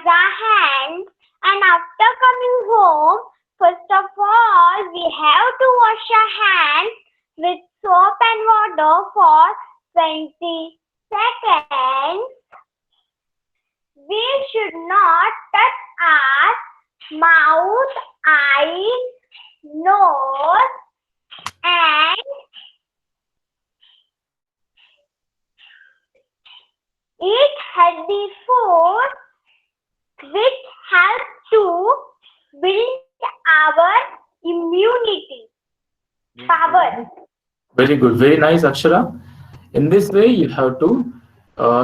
our hands, and after coming home, first of all, we have to wash our hands with soap and water for 20 seconds. We should not touch our mouth, eyes, nose, and eat healthy food which help to build our immunity power. Very good, very nice, Akshara. In this way, you have to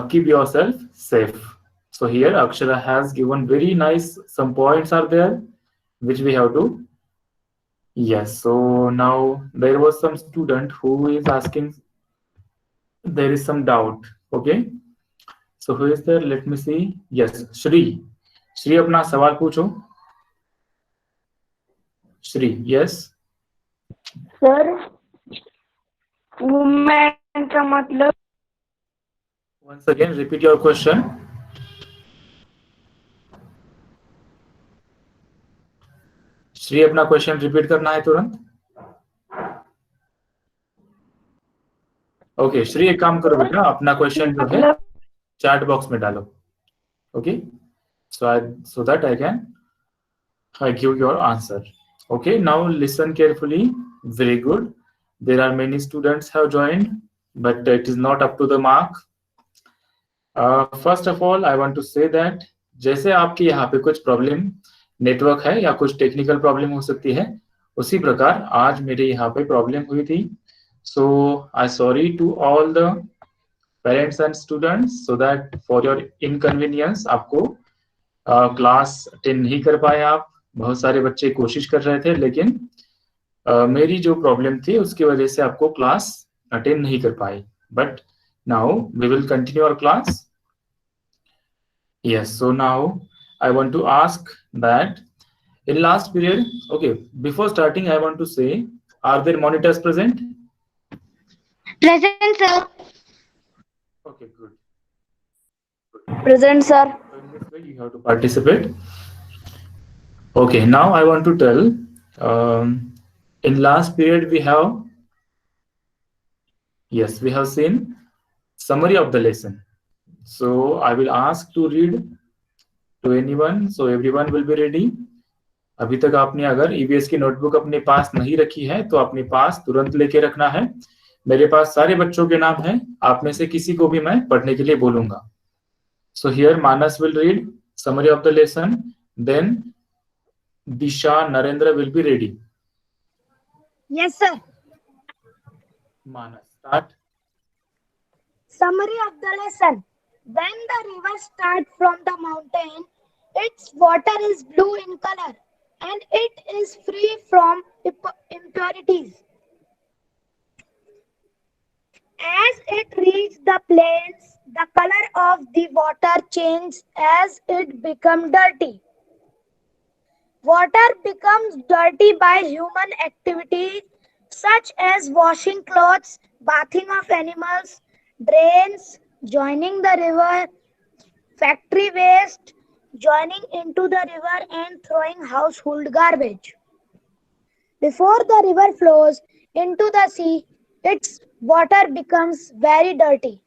keep yourself safe. So here, Akshara has given very nice, some points are there, which we have to. Yes, so now there was some student who is asking, there is some doubt. Okay, so who is there? Let me see. Yes, Shri. Shri, अपना सवाल पूछो. Shri, yes. Sir women का मतलब Once again, repeat your question. Shri, अपना question repeat करना है तुरंत. Okay Shri, एक काम करो बेटा, अपना क्वेश्चन जो है चैट बॉक्स में डालो. Okay, so that I can give your answer. Okay, now listen carefully. Very good. There are many students have joined, but it is not up to the mark. First of all, I want to say that जैसे आपके यहाँ पे कुछ problem network है या कुछ technical problem हो सकती है, उसी प्रकार आज मेरे यहाँ पे प्रॉब्लम हुई थी. So I sorry to all the parents and students so that for your inconvenience आपको क्लास अटेंड नहीं कर पाए आप. बहुत सारे बच्चे कोशिश कर रहे थे, लेकिन मेरी जो प्रॉब्लम थी उसकी वजह से आपको क्लास अटेंड नहीं कर पाए. But now we will continue our class. Yes, so now I want to ask that in last period, okay, before starting, I want to say, are there monitors present? Present, sir. Okay, good. Present sir. So in this way, you have to participate. Okay, now I want to tell, in last period we have, yes, we have seen summary of the lesson. So I will ask to read to anyone, so everyone will be ready. अभी तक आपने अगर EVS की notebook अपने पास नहीं रखी है तो अपने पास तुरंत लेके रखना है. मेरे पास सारे बच्चों के नाम हैं, आप में से किसी को भी मैं पढ़ने के लिए बोलूंगा. So here Manas will read summary of the lesson, then Disha, Narendra will be ready. Yes, sir. Manas, start. Summary of the lesson. When the river starts from the mountain, its water is blue in color and it is free from impurities. As it reaches the plains, the color of the water changes as it becomes dirty. Water becomes dirty by human activities such as washing clothes, bathing of animals, drains joining the river, factory waste joining into the river, and throwing household garbage. Before the river flows into the sea, its water becomes very dirty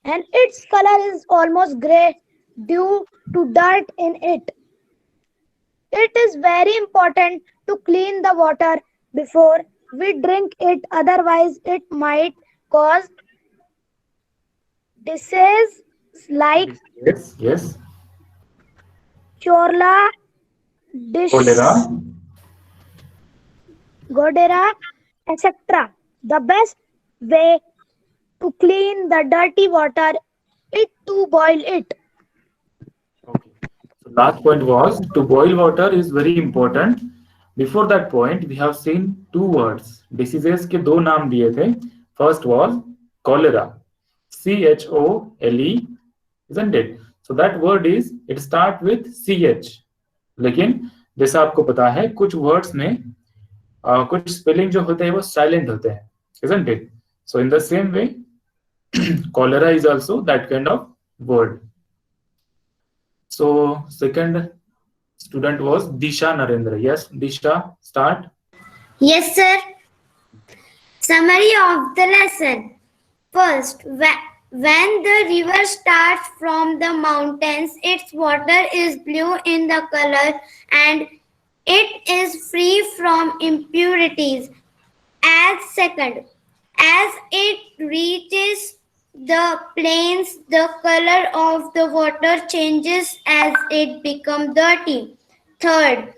and its color is almost grey due to dirt in it. It is very important to clean the water before we drink it, otherwise it might cause disease like Yes. cholera, Cholera. Godera, etc. The best way to clean the dirty water is to boil it. Okay. So last point was to boil water is very important. Before that point, we have seen two words. Diseases के दो नाम दिए थे. First was cholera, CHOLE, isn't it? So that word is, it start with CH. लेकिन जैसा आपको पता है कुछ वर्ड्स में कुछ स्पेलिंग जो होते हैं वो साइलेंट होते हैं, isn't it? So in the same way, cholera is also that kind of word. So second student was Disha Narendra. Yes, Disha, start. Yes, sir. Summary of the lesson. First, when the river starts from the mountains, its water is blue in the color and it is free from impurities. As it reaches the plains, the color of the water changes as it becomes dirty. Third,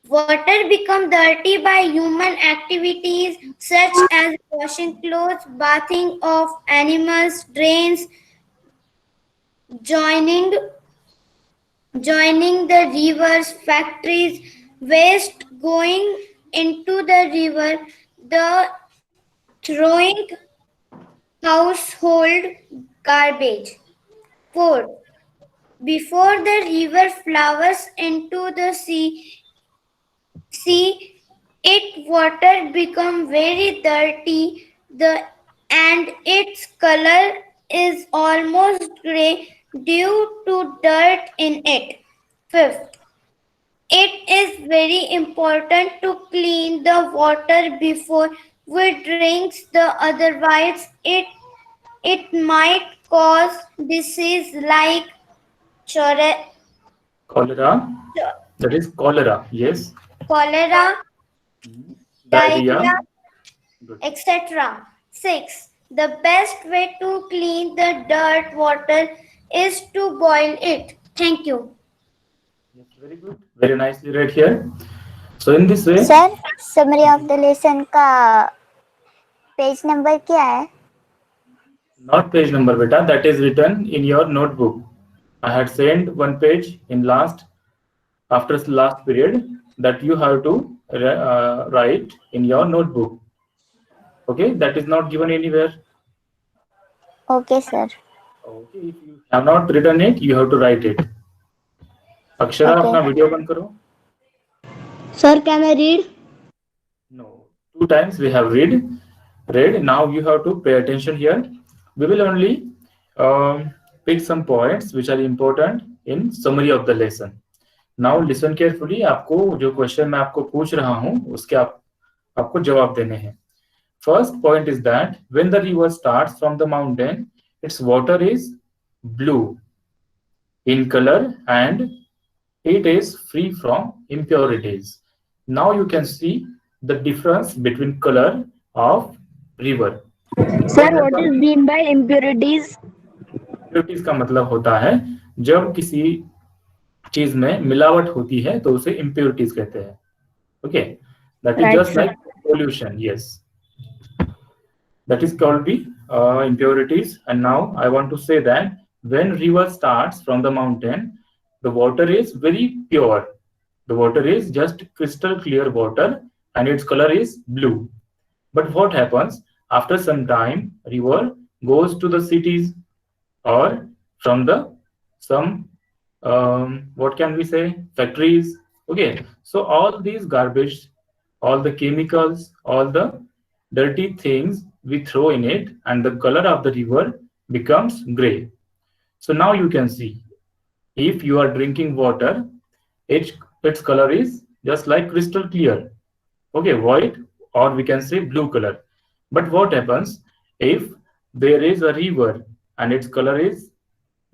water becomes dirty by human activities such as washing clothes, bathing of animals, drains, joining the rivers, factories, waste going into the river, the throwing household garbage. Fourth, before the river flowers into the sea, its water become very dirty and its color is almost gray due to dirt in it. Fifth, it is very important to clean the water before we drink the otherwise it might cause disease like cholera, Cholera. That is cholera. Yes. cholera, Diarrhea. diarrhea, Good. etc. 6. The best way to clean the dirt water is to boil it. Thank you. Yes, very good. Very nicely read here. So in this way, sir summary of the lesson का page number क्या है? not page number, beta. That is written in your notebook. I had sent one page in after last period that you have to write in your notebook. Okay, that is not given anywhere. Okay sir. Okay, if you have not written it, you have to write it. Akshara Okay. अपना video बंद करो. Sir, can I read? No, 2 times we have read. Now you have to pay attention here. We will only pick some points which are important in summary of the lesson. Now listen carefully. आपको जो question मैं आपको पूछ रहा हूँ उसके आपको जवाब देने हैं. First point is that when the river starts from the mountain, its water is blue in color and it is free from impurities. Now you can see the difference between color of river. Sir, what is mean by impurities? Impurities का मतलब होता है जब किसी चीज में मिलावट होती है तो उसे impurities कहते हैं. Okay, that is Right, just sir. like pollution. Yes, that is called the impurities. And now I want to say that when river starts from the mountain, the water is very pure. The water is just crystal clear water and its color is blue. But what happens after some time, river goes to the cities or from the some what can we say, factories. Okay, so all these garbage, all the chemicals, all the dirty things we throw in it and the color of the river becomes gray. So now you can see if you are drinking water, its color is just like crystal clear. Okay, white or we can say blue color. But what happens if there is a river and its color is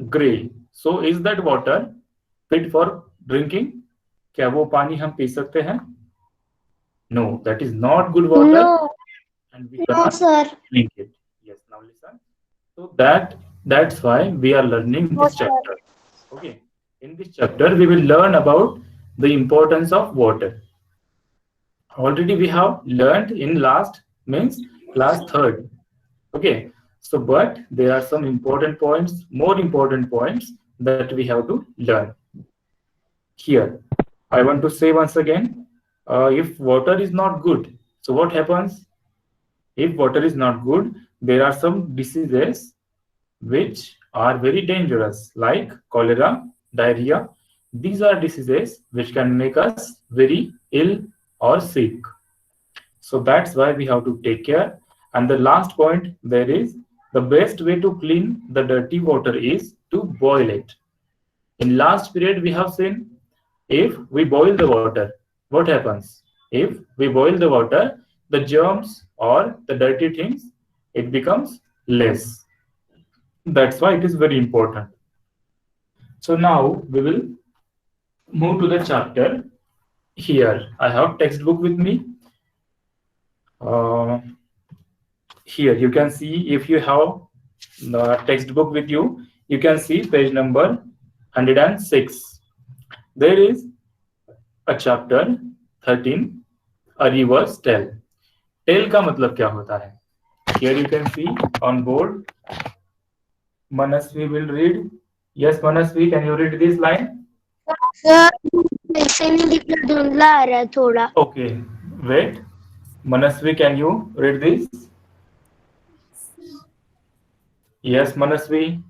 gray? So is that water fit for drinking? क्या वो पानी हम P सकते हैं? No, that is not good water. No. And we No, cannot sir. drink it. Yes, now listen. So that's why we are learning No, this sir. chapter. Okay, in this chapter we will learn about the importance of water. Already we have learned in last means class 3rd. Okay, so but there are some important points, more important points that we have to learn. Here, I want to say once again, if water is not good, so what happens? If water is not good, there are some diseases which are very dangerous, like cholera, diarrhea. These are diseases which can make us very ill or sick. So that's why we have to take care. And the last point there is the best way to clean the dirty water is to boil it. In last period, we have seen if we boil the water, what happens? If we boil the water, the germs or the dirty things, it becomes less. That's why it is very important. So now we will move to the chapter. Here I have textbook with me. Here you can see, if you have the textbook with you, you can see page number 106. There is a chapter 13, a reverse tell. Tell का मतलब क्या होता है? Here you can see on board. Manasvi will read. Yes, Manasvi, can you read this line? Sir ऐसे नहीं दिख रहा, धुंधला आ रहा है थोड़ा. Okay, wait. Manasvi, can you read this? Yes, Manasvi.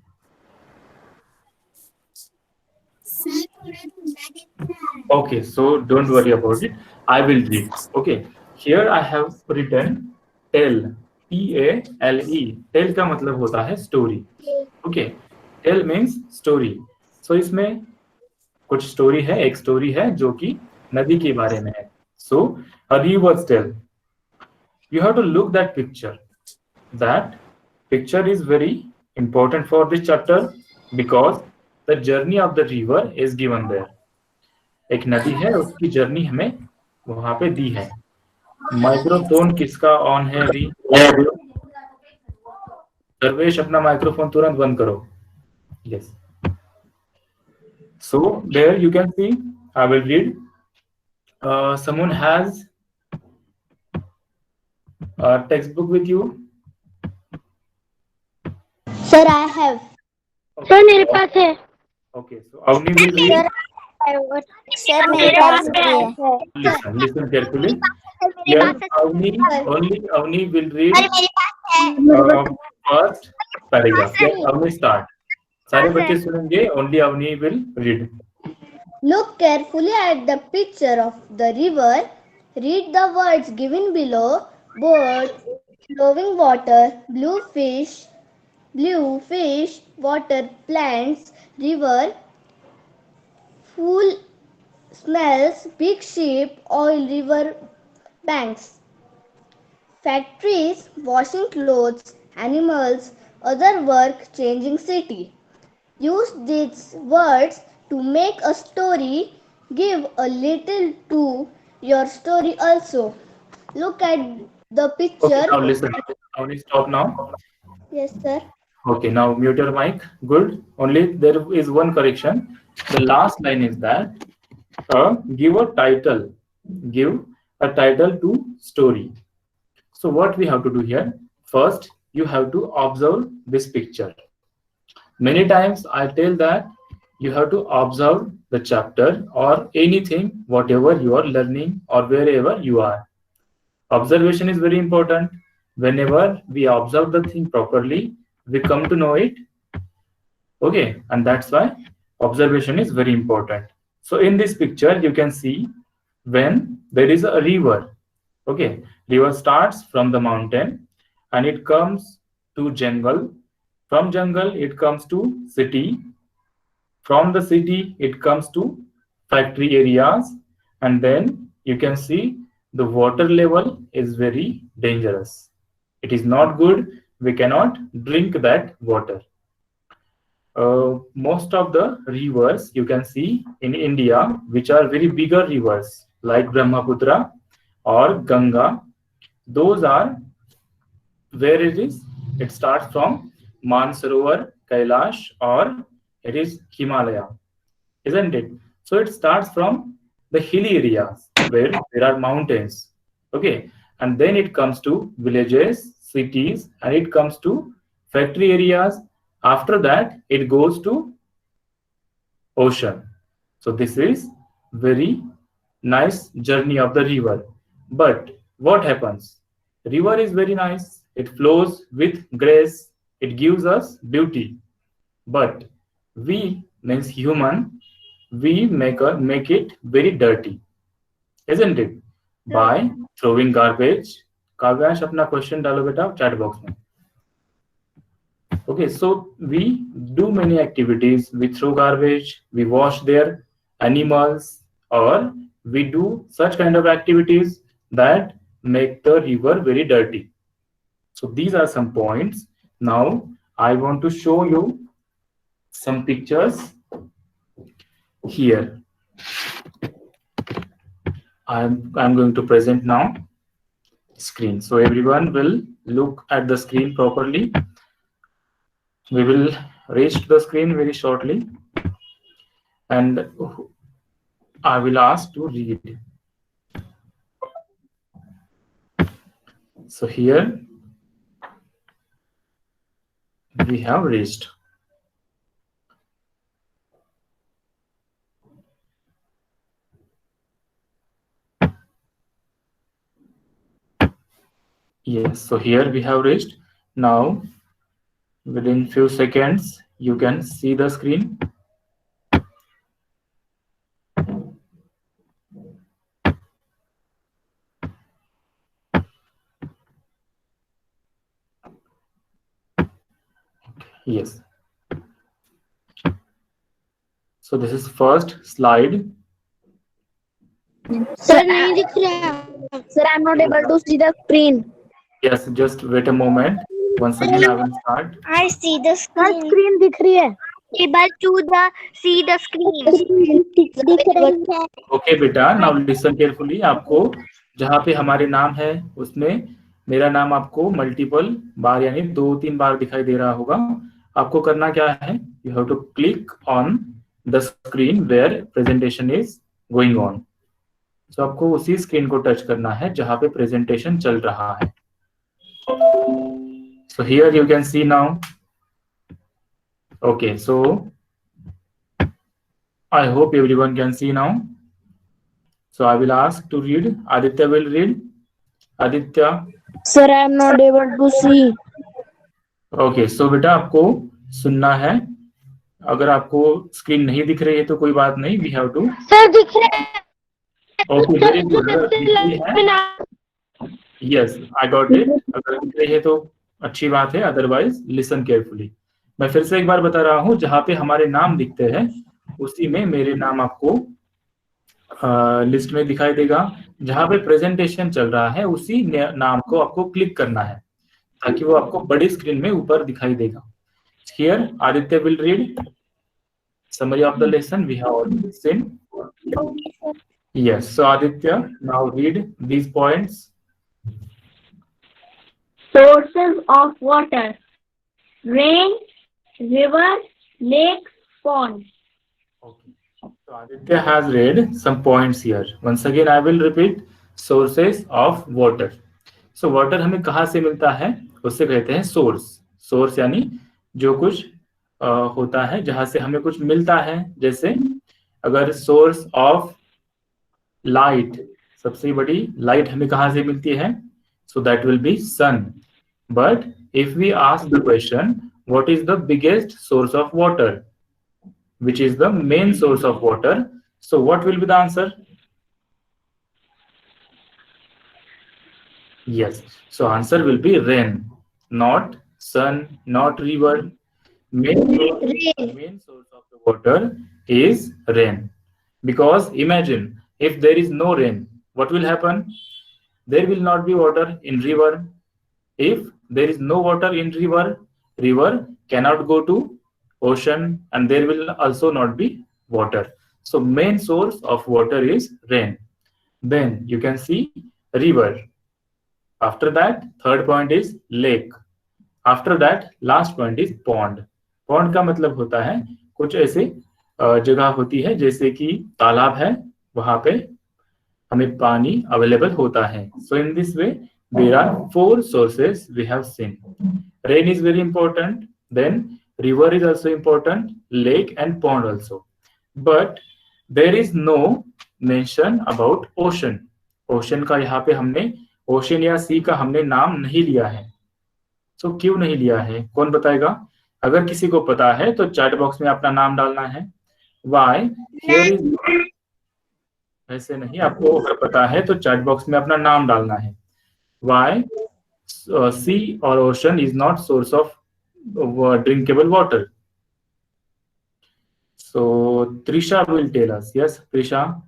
Okay, so don't worry about it. I will read. Okay, here I have written tell. T-A-L-E. Tell का मतलब होता है story. Okay, tell means story. So इसमें कुछ story है, एक story है जो कि नदी के बारे में है. So a reverse tell. You have to look that picture. That picture is very important for this chapter because the journey of the river is given there. एक नदी है, उसकी जर्नी हमें वहां पे दी है. माइक्रोफोन किसका ऑन है अभी? सर्वेश अपना माइक्रोफोन तुरंत बंद करो. Yes. So there you can see, I will read. Someone has a textbook with you? Sir, I have. Sir मेरे पास है. Okay, so Avni will read. Sir, मेरे पास भी है. Listen carefully. Here, only Avni will read first paragraph. Yes, Avni start. सारे बच्चे सुनेंगे. Only Avni will read. Look carefully at the picture of the river. Read the words given below. Boat, flowing water, blue fish, water, plants, river, full smells, big ship, oil, river banks, factories, washing clothes, animals, other work, changing city. Use these words to make a story. Give a little to your story also. Look at the picture. Okay, now listen. Avni, stop now. Yes, sir. Okay, now mute your mic. Good. Only there is one correction. The last line is that give a title. Give a title to story. So what we have to do here? First, you have to observe this picture. Many times I tell that you have to observe the chapter or anything, whatever you are learning or wherever you are. Observation is very important. Whenever we observe the thing properly, we come to know it. Okay, and that's why observation is very important. So in this picture, you can see when there is a river. Okay, river starts from the mountain and it comes to jungle. From jungle, it comes to city. From the city, it comes to factory areas. And then you can see the water level is very dangerous. It is not good. We cannot drink that water. Most of the rivers you can see in India, which are very bigger rivers like Brahmaputra or Ganga, those are where it starts from Mansarovar, Kailash, or it is Himalaya, isn't it? So it starts from the hilly areas where there are mountains. Okay, and then it comes to villages, cities, and it comes to factory areas. After that, it goes to ocean. So this is very nice journey of the river. But what happens? River is very nice. It flows with grace. It gives us beauty. But we, means human, we make it very dirty, isn't it? By throwing garbage. काव्यांश अपना question डालो बेटा chat box में. Okay, so we do many activities. We throw garbage, we wash their animals, or we do such kind of activities that make the river very dirty. So these are some points. Now I want to show you some pictures here. I'm going to present now screen, so everyone will look at the screen properly. We will reach the screen very shortly, and I will ask to read. So here we have reached. Yes, so here we have reached. Now within few seconds you can see the screen. Yes. So this is first slide. Sir, नहीं दिख रहा. Sir, I'm not able to see the screen. Yes, just wait a moment. Once again I will start. I see the Sir, screen. screen दिख रही है. Able to see the screen. दिख रही है. Okay बेटा, नाउ लिसन केयरफुली. आपको जहाँ पे हमारे नाम है उसमें मेरा नाम आपको मल्टीपल बार यानी 2-3 बार दिखाई दे रहा होगा. आपको करना क्या है, you have to click on the screen where presentation is going on. So आपको उसी स्क्रीन को टच करना है जहाँ पे प्रेजेंटेशन चल रहा है. So here you can see now. Okay, so I hope everyone can see now. So I will ask to read. Aditya will read. Aditya. Sir, I'm not able to see. Okay, so बेटा आपको सुनना है. अगर आपको screen नहीं दिख रही है तो कोई बात नहीं. We have to. Sir, दिख रहा है. Okay, very good. दिख रही है. Yes, I got it. अगर दिख रही है तो अच्छी बात है. Otherwise, listen carefully. मैं फिर से एक बार बता रहा हूँ. जहाँ पे हमारे नाम दिखते हैं उसी में मेरे नाम आपको लिस्ट में दिखाई देगा. जहां पे प्रेजेंटेशन चल रहा है उसी नाम को आपको क्लिक करना है ताकि वो आपको बड़ी स्क्रीन में ऊपर दिखाई देगा. Here Aditya will read summary of the lesson we have already seen. Yes, so Aditya now read these points. Sources of water: rain, river, lakes, ponds. Okay. So Aditya has read some points here. Once again, I will repeat sources of water. So water हमें कहाँ से मिलता है उससे कहते हैं source. Source यानी जो कुछ होता है जहाँ से हमें कुछ मिलता है. जैसे अगर source of light, सबसे बड़ी light हमें कहाँ से मिलती है? So that will be sun. But if we ask the question, what is the biggest source of water? Which is the main source of water? So what will be the answer? Yes, so answer will be rain, not sun, not river. Main source of the water is rain. Because imagine if there is no rain, what will happen? There will not be water in river. If there is no water in river cannot go to ocean and there will also not be water. So main source of water is rain. Then you can see river. After that third point is lake. After that last point is pond. Pond का मतलब होता है कुछ ऐसे जगह होती है जैसे कि तालाब है, वहां पे हमें पानी अवेलेबल होता है. So in this way there are 4 sources we have seen. Rain is very important, then river is also important, lake and pond also. But there is no mention about ocean. Ocean का यहाँ पे हमने ocean या sea का हमने नाम नहीं लिया है. So क्यों नहीं लिया है, कौन बताएगा? अगर किसी को पता है तो चैट बॉक्स में अपना नाम डालना है. Why? Here is ऐसे नहीं, आपको अगर पता है तो चैट बॉक्स में अपना नाम डालना है. Why sea or ocean is not source of drinkable water. So Trisha will tell us. Yes, Trisha.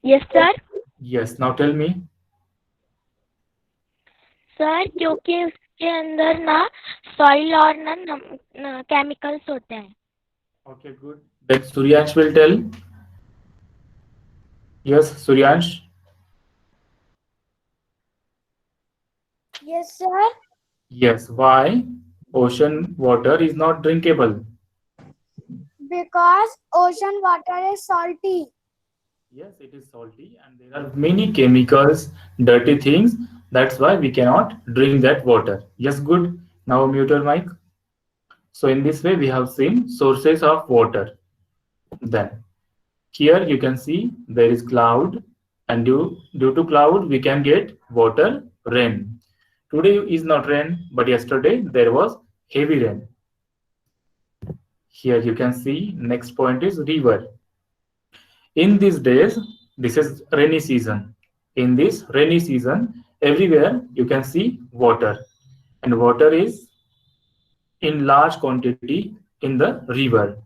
Yes, sir. Yes. Now tell me. Sir क्योंकि उसके अंदर ना सॉइल और ना केमिकल्स होते हैं. Okay, good. Then Suryansh will tell. Yes, Suryansh. Yes, sir. Yes. Why ocean water is not drinkable? Because ocean water is salty. Yes, it is salty and there are many chemicals, dirty things. That's why we cannot drink that water. Yes, good. Now mute your mic. So in this way, we have seen sources of water. Then here you can see there is cloud, and due to cloud we can get water, rain. Today is not rain, but yesterday there was heavy rain. Here you can see next point is river. In these days, this is rainy season. In this rainy season, everywhere you can see water, and water is in large quantity in the river.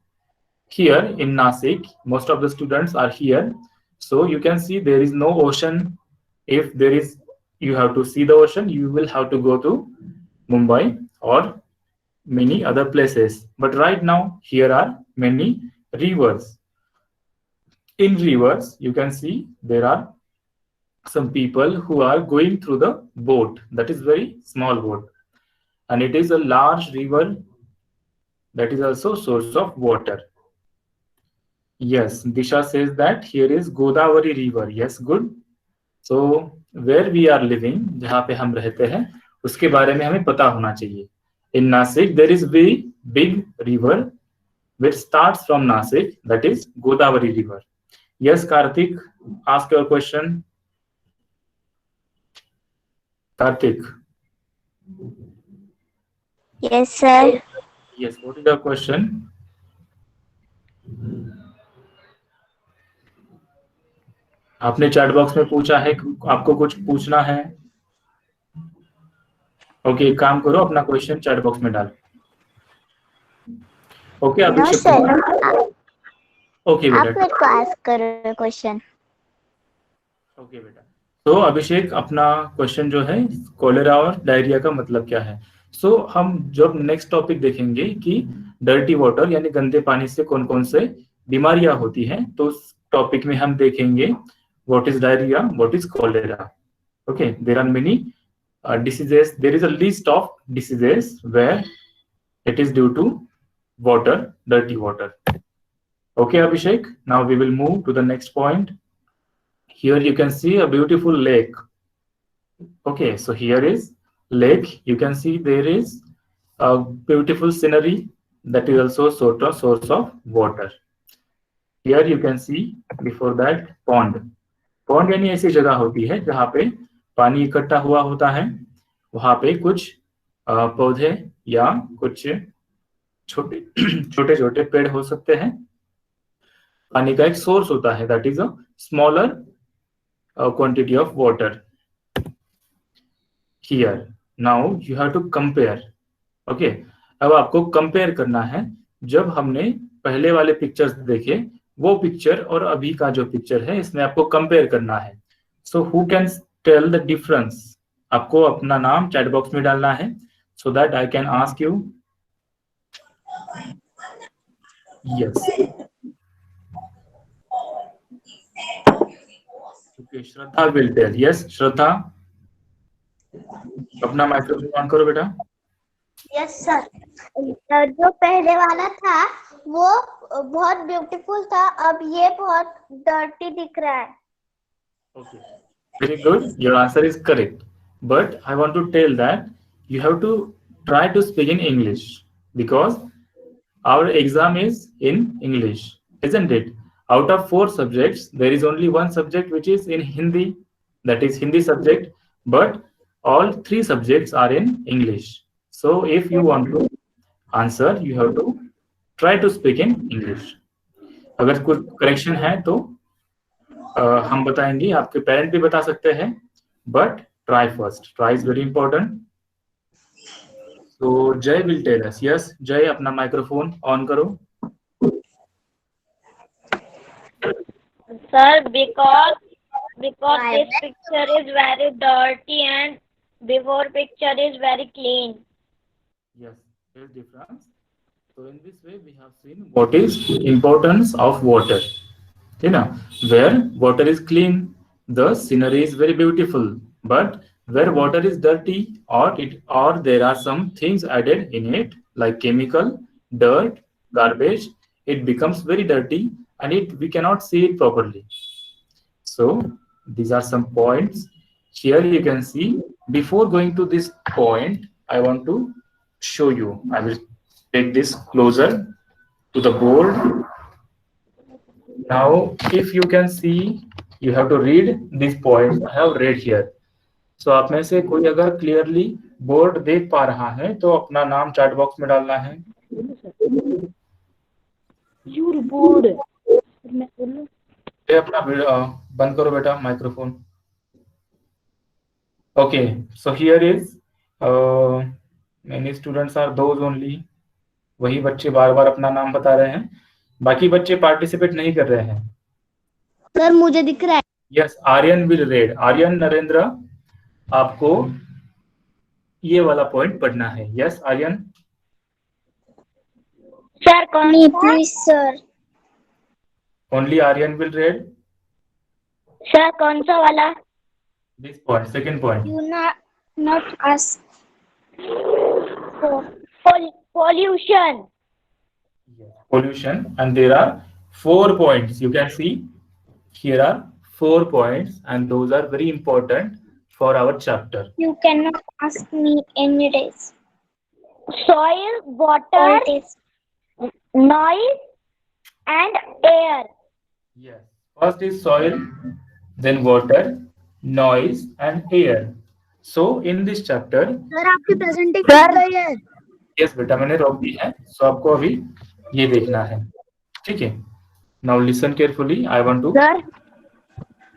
Here in Nasik, most of the students are here, so you can see there is no ocean. If there is, you have to see the ocean, you will have to go to Mumbai or many other places. But right now, here are many rivers. In rivers, you can see there are some people who are going through the boat. That is very small boat, and it is a large river that is also source of water. Yes, Disha says that here is Godavari river. Yes, good. So where we are living, जहाँ पे हम रहते हैं, उसके बारे में हमें पता होना चाहिए. In Nasik, there is very big river which starts from Nasik, that is Godavari river. Yes, Karthik, ask your question. Karthik. Yes, sir. Yes, what is your question? आपने चैट बॉक्स में पूछा है, आपको कुछ पूछना है? ओके, एक काम करो, अपना क्वेश्चन चैट बॉक्स में डालो. ओके, No, अभिषेक. sir. ओके आप बेटा. मेरे को ask करो question. ओके बेटा. तो अभिषेक, अपना क्वेश्चन जो है, कोलेरा और डायरिया का मतलब क्या है? सो हम जब नेक्स्ट टॉपिक देखेंगे कि डर्टी वाटर यानी गंदे पानी से कौन कौन से बीमारियां होती हैं, तो उस टॉपिक में हम देखेंगे what is diarrhea, what is cholera. Okay, there are many diseases. There is a list of diseases where it is due to water, dirty water. Okay, Abhishek, now we will move to the next point. Here you can see a beautiful lake. Okay, so here is lake. You can see there is a beautiful scenery that is also sort of source of water. Here you can see before that pond. Pond यानी ऐसी जगह होती है जहाँ पे पानी इकट्ठा हुआ होता है, वहां पे कुछ पौधे या कुछ छोटे छोटे छोटे पेड़ हो सकते हैं. पानी का एक सोर्स होता है, that is a smaller quantity of water. Here now you have to compare. Okay, अब आपको कंपेयर करना है. जब हमने पहले वाले पिक्चर्स देखे, वो पिक्चर और अभी का जो पिक्चर है, इसमें आपको कंपेयर करना है. So who can tell the difference? आपको अपना नाम चैट बॉक्स में डालना है so that I can ask you. Yes, okay, Shraddha will tell. Yes, Shraddha, अपना माइक्रोफोन ऑन करो बेटा. Yes sir. जो पहले वाला था वो बहुत ब्यूटीफुल था, अब ये बहुत डर्टी दिख रहा है. Okay, very good. Your answer is correct. But I want to tell that you have to try to speak in English because our exam is in English, isn't it? Out of 4 subjects, there is only one subject which is in Hindi, that is Hindi subject, but all 3 subjects are in English. So if you want to answer, you have to try to speak in English. अगर कुछ correction है तो हम बताएंगे, आपके parent भी बता सकते हैं, but try first. Try is very important. So Jay will tell us. Yes, Jay, अपना माइक्रोफोन ऑन करो. Sir, because this picture is very dirty and before picture is very clean. Yes, there's difference. So in this way we have seen what is importance of water. You know, where water is clean, the scenery is very beautiful. But where water is dirty or there are some things added in it like chemical, dirt, garbage, it becomes very dirty and we cannot see it properly. So these are some points. Here you can see, before going to this point, I want to show you. I will take this closer to the board. Now, if you can see, you have to read these points I have read here. So आप में से कोई अगर clearly board देख पा रहा है तो अपना नाम चैट बॉक्स में डालना है. Your board. ये अपना बंद करो बेटा microphone. Okay, so here is many students are those only. वही बच्चे बार बार अपना नाम बता रहे हैं, बाकी बच्चे पार्टिसिपेट नहीं कर रहे हैं. सर मुझे दिख रहा है. Yes, Aryan will read. Aryan Narendra, आपको ये वाला पॉइंट पढ़ना है. यस आर्यन. Sir, कौन please sir. Only Aryan will read sir कौन सा वाला? This point, second point. You not ask. Pollution. Pollution, and there are 4 points. You can see here are 4 points and those are very important for our chapter. You cannot ask me any days. Soil, water, All days. noise and air. Yes, first is soil, then water, noise and air. So in this chapter, sir आपकी presentation कर रही है. yes बेटा मैंने रोक दी है, so आपको अभी ये देखना है. ठीक है. Now listen carefully. I want to. Sir.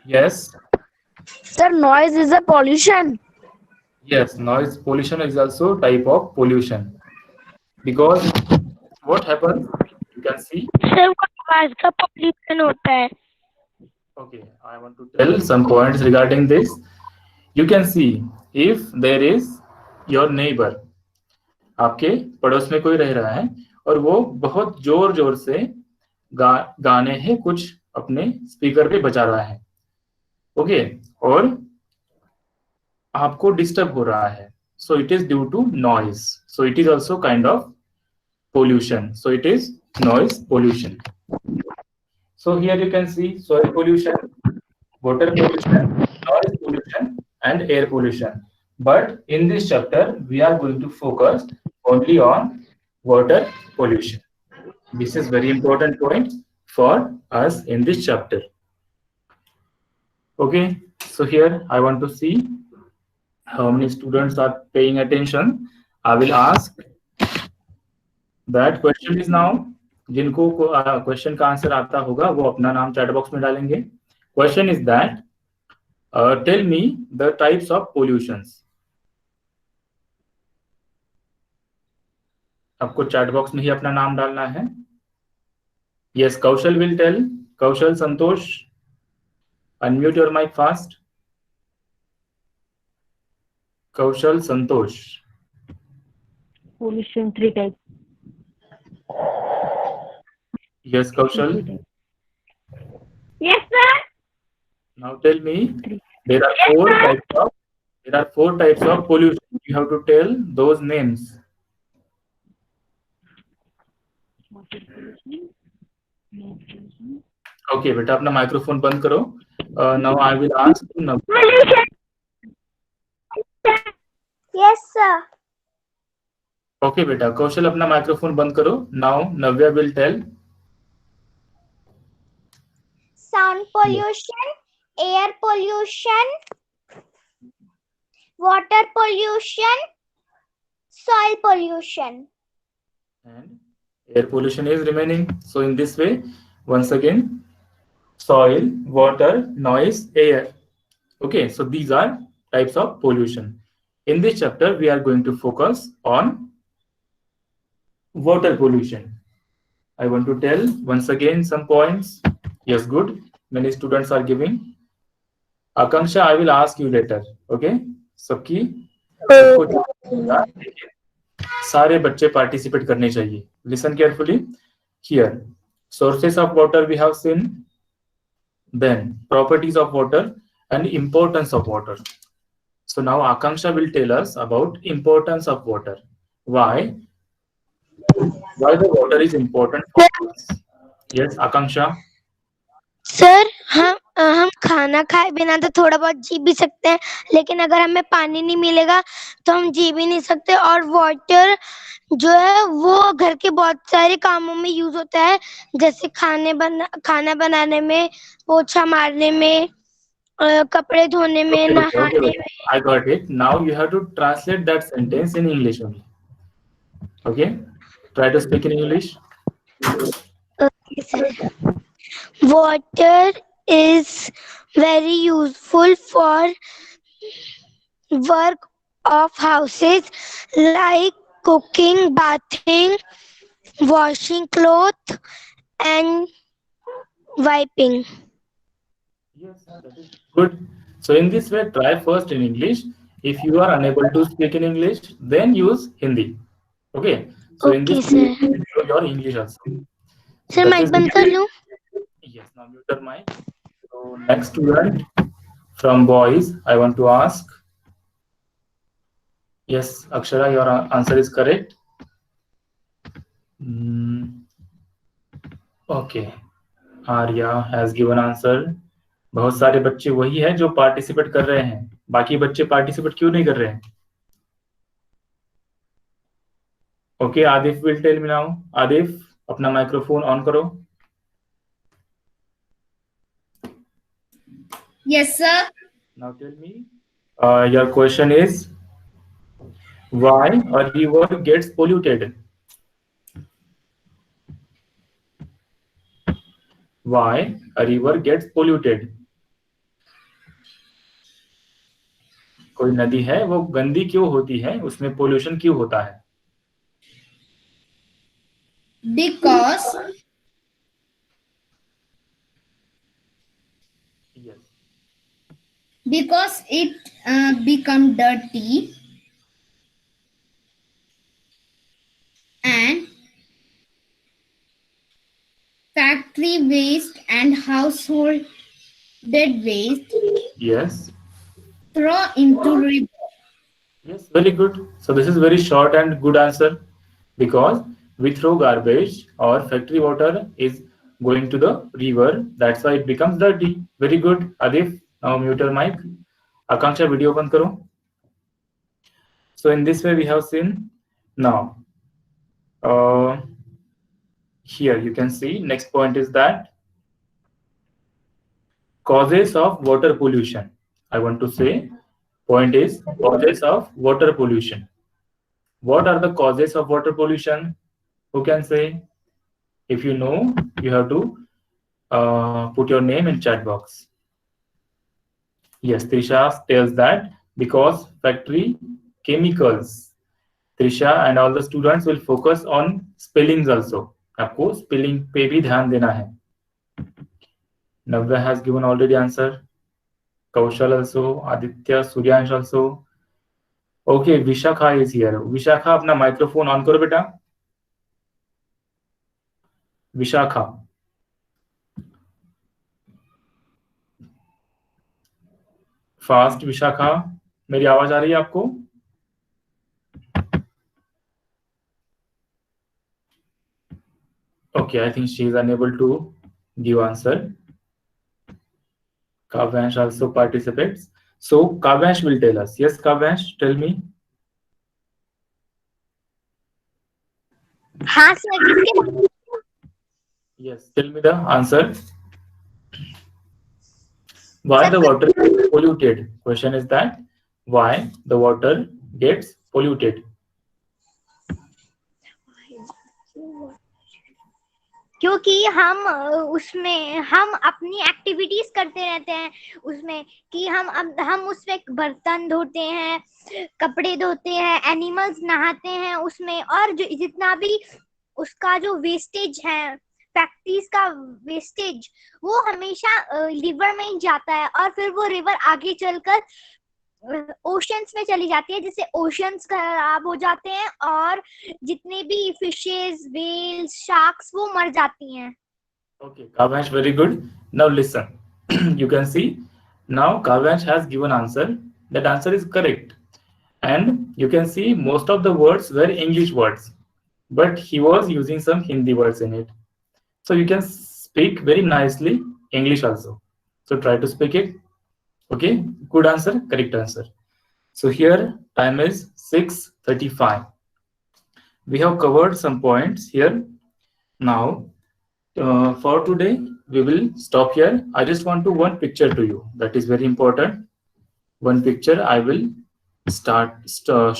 Yes. Sir, noise is a pollution. Yes, noise pollution is also type of pollution. Because what happens, you can see. Sir वो आवाज का pollution होता है. Okay, I want to tell some points regarding this. You can see if there is your neighbor, आपके पड़ोस में कोई रह रहा है और वो बहुत जोर जोर से गाने हैं कुछ अपने स्पीकर पे बजा रहा है. ओके, और आपको डिस्टर्ब हो रहा है. So it is due to noise. So it is also kind of pollution. So it is noise pollution. So here you can see soil pollution, water pollution, noise pollution and air pollution. But in this chapter, we are going to focus only on water pollution. This is very important point for us in this chapter. Okay, so here I want to see how many students are paying attention. I will ask that question is now. जिनको question का answer आता होगा वो अपना नाम chat box में डालेंगे. Question is that tell me the types of pollutions. आपको चैट बॉक्स में ही अपना नाम डालना है. Yes, Kaushal will tell. Kaushal, Santosh, unmute your mic fast. Kaushal, Santosh. Pollution 3 types. Yes, Kaushal. Yes sir. Now tell me, there are 4 types of pollution. You have to tell those names. Okay, बेटा अपना microphone बंद करो. Now I will ask you. Yes sir. Okay बेटा, कौशल अपना microphone बंद करो. Now Navya will tell. Sound pollution, air pollution, water pollution, soil pollution. And air pollution is remaining. So in this way, once again, soil, water, noise, air. Okay, so these are types of pollution. In this chapter, we are going to focus on water pollution. I want to tell once again some points. Yes, good. Many students are giving. Akanksha, I will ask you later. Okay? सबकी सबको सारे बच्चे participate करने चाहिए. Listen carefully. Here, sources of water we have seen. Then properties of water and importance of water. So now Akanksha will tell us about importance of water. Why the water is important for us. Yes, Akanksha. Sir हम खाना खाए बिना तो थोड़ा बहुत जी भी सकते हैं, लेकिन अगर हमें पानी नहीं मिलेगा तो हम जी भी नहीं सकते। और वाटर जो है वो घर के बहुत सारे कामों में यूज होता है, जैसे खाना बनाने में, पोछा मारने में, कपड़े धोने में, नहाने में। I got it. Now you have to translate that sentence in English only. Okay? Try to speak in English. Okay, sir. Water is very useful for work of houses like cooking, bathing, washing clothes, and wiping. Yes, that is good. So in this way, try first in English. If you are unable to speak in English, then use Hindi. Okay? So in Okay, this way, sir. show your English also. So sir that mic is बंद कर लूं? yes. Now mute your mic. So next student from boys, I want to ask. Yes, Akshara, your answer is correct. Okay. Arya has given answer. बहुत सारे बच्चे वही है जो participate कर रहे हैं, बाकी बच्चे पार्टिसिपेट क्यों नहीं कर रहे हैं? Okay, Adif will tell me now. Adif, अपना माइक्रोफोन ऑन करो. Yes, sir. Now tell me, your question is why a river gets polluted? Why a river gets polluted? कोई नदी है वो गंदी क्यों होती है, उसमें पोल्यूशन क्यों होता है? Because Yes. because it become dirty and factory waste and household dead waste Yes. throw into river. Yes, very good. So this is very short and good answer, because we throw garbage or factory water is going to the river. That's why it becomes dirty. Very good, Adif. Now mute your mic. Akanksha, video band karo. So in this way we have seen. Now here you can see next point is that causes of water pollution. I want to say point is causes of water pollution. What are the causes of water pollution? Who can say? If you know, you have to put your name in chat box. Yes, Trisha tells that because factory chemicals. Trisha and all the students will focus on spellings also. आपको spelling पे भी ध्यान देना है. Navya has given already answer. Kaushal also, Aditya, Suryansh also. Okay, Vishakha is here. Vishakha, अपना microphone on करो बेटा. Vishakha. Fast Vishakha, मेरी आवाज आ रही है आपको? Okay, I think she is unable to give answer. Kavyansh also participates. So Kavyansh will tell us. Yes, Kavyansh, tell me. हाँ sir. Yes, tell me the answer. Why the water gets polluted? Question is that why the water gets polluted? क्योंकि हम उसमें हम अपनी activities करते रहते हैं उसमें, कि हम उसमें बर्तन धोते हैं, कपड़े धोते हैं, एनिमल्स नहाते हैं उसमें, और जो जितना भी उसका जो वेस्टेज है, फैक्ट्रीज का वेस्टेज, वो हमेशा रिवर में ही जाता है, और फिर वो रिवर आगे चलकर ओशंस में चली जाती है, जिससे ओशंस खराब हो जाते हैं और जितने भी फिशेस, व्हेल्स, शार्क्स वो मर जाती हैं। Okay, Kavyansh, very good. Now listen. You can see now Kavyansh has given answer. That answer is correct. And you can see most of the words were English words, but he was using some Hindi words in it. So you can speak very nicely English also. So try to speak it. Okay, good answer, correct answer. So here time is 6:35. We have covered some points here. Now for today we will stop here. I just want to one picture to you, that is very important. One picture I will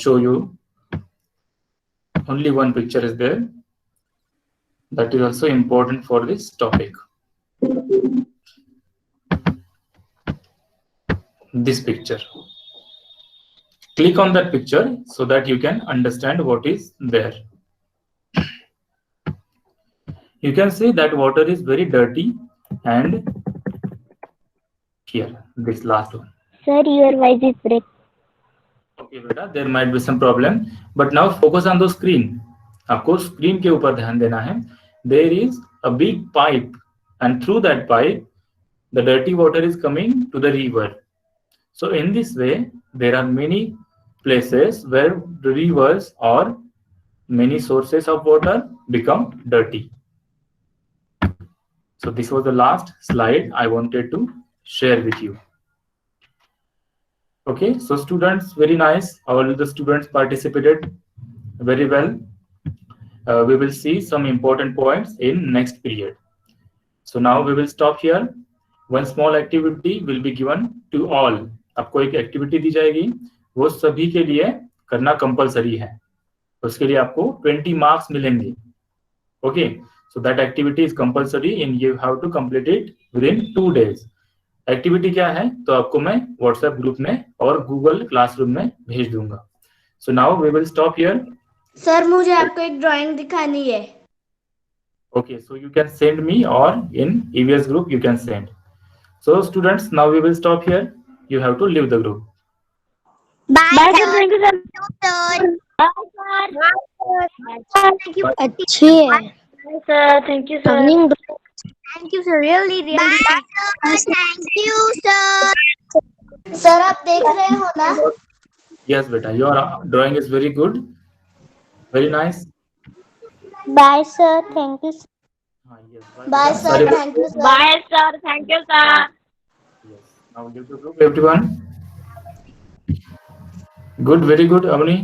show you. Only one picture is there, that is also important for this topic. This picture, click on that picture so that you can understand what is there. You can see that water is very dirty, and here this last one. Sir, your voice is break. Okay beta, there might be some problem, but now focus on the screen. आपको screen के ऊपर ध्यान देना है. There is a big pipe, and through that pipe the dirty water is coming to the river. So in this way there are many places where the rivers or many sources of water become dirty. So this was the last slide I wanted to share with you. Okay, so students, very nice. All the students participated very well. We will see some important points in next period. So now we will stop here. One small activity will be given to all. आपको एक activity दी जाएगी, वो सभी के लिए करना compulsory है. उसके लिए आपको 20 मार्क्स मिलेंगे. Okay, so that activity is compulsory and you have to complete it within 2 days. Activity क्या है तो आपको मैं व्हाट्सएप ग्रुप में और गूगल क्लासरूम में भेज दूंगा. So now we will stop here. Sir मुझे आपको एक ड्राइंग दिखानी है. Okay, so you can send me or in EVS group you can send. So students, now we will stop here. You have to leave the group. Bye, sir. Thank you, sir. Thank you. अच्छी है. Bye, sir. Thank you, sir. Thank you sir, really. Thank you, sir. Sir आप देख रहे हो ना? Yes beta, your drawing is very good, very nice. Bye, sir. Thank you, sir. Yes, bye beta. Sir, thank you sir. Bye, sir. Thank you, sir. Yes, now leave the group everyone. Good, very good. Avani.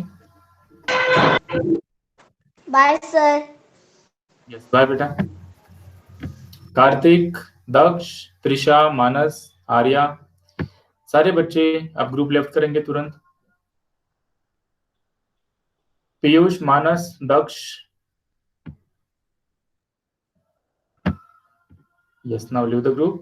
Bye sir. Yes, bye beta. Kartik, Daksh, Trisha, Manas, Arya, सारे बच्चे अब group left करेंगे तुरंत. पीयूष, मानस, दक्ष. Yes, now leave the group.